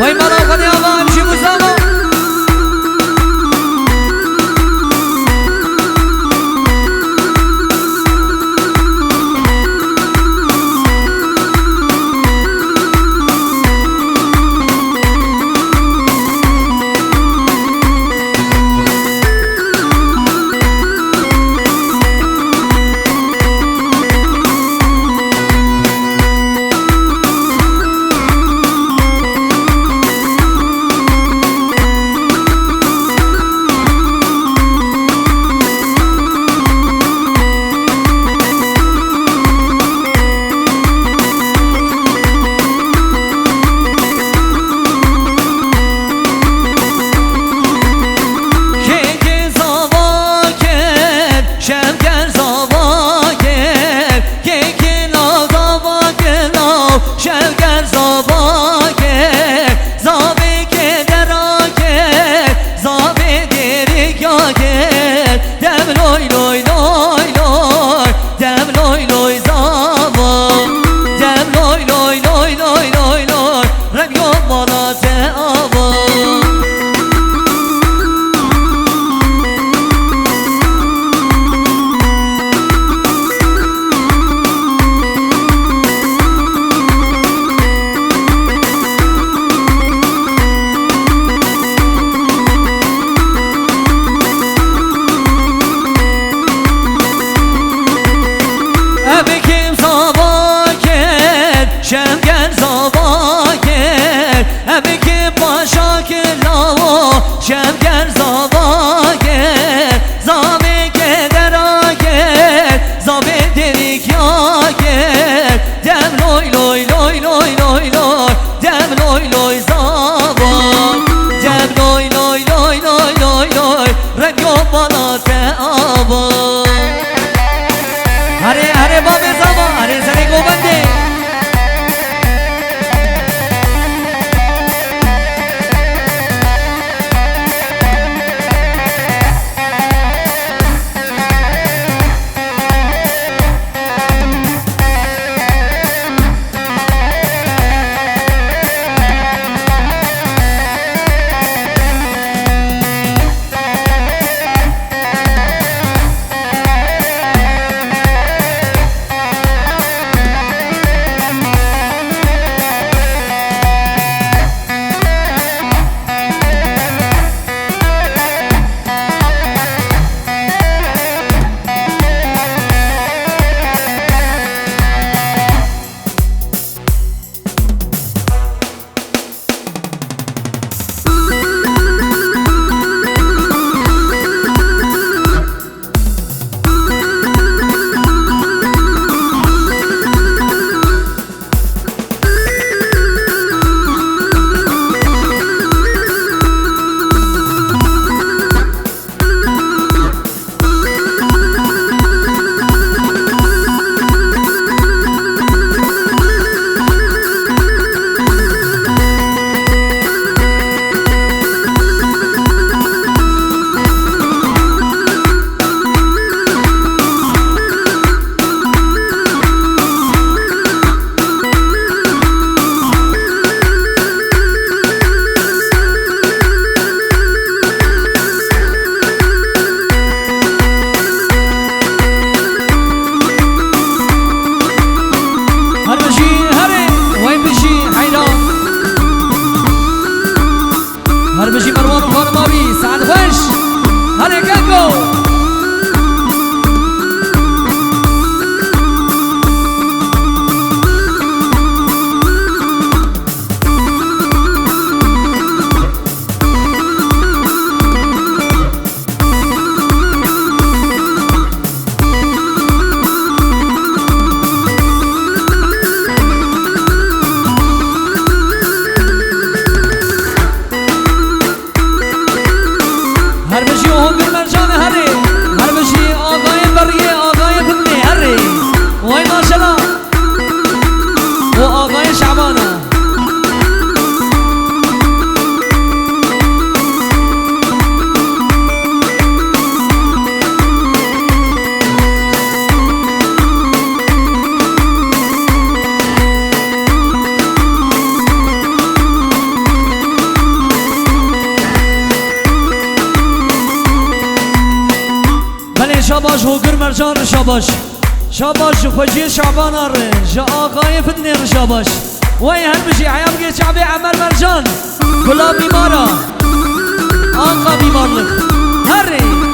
وای ملاقات آقا همچی بوزم شلگر زاباگه زابه که دراگه زابه دیریگاگه دم لوی لوی لوی لوی دم لوی لوی زابا دم لوی لوی لوی لوی لوی لوی رمیو مالات آبا شمگر زاباگر همه که پاشا که لاو شمگر زاباگر زابه که دراگر زابه دریکیاگر دم لوی لوی لوی لوی لوی لوی دم لوی لوی زابا دم لوی لوی لوی لوی لوی لوی رمیو بالات آبا هره هره باب زابا هره زنی گوبنده مرجان شاباش شاباش خوشی شعبان آره جا آقای فتنی شاباش وای هر بشی حیام گیر شعبی عمل مرجان گلاب بیمارا آقا بیمارلک هری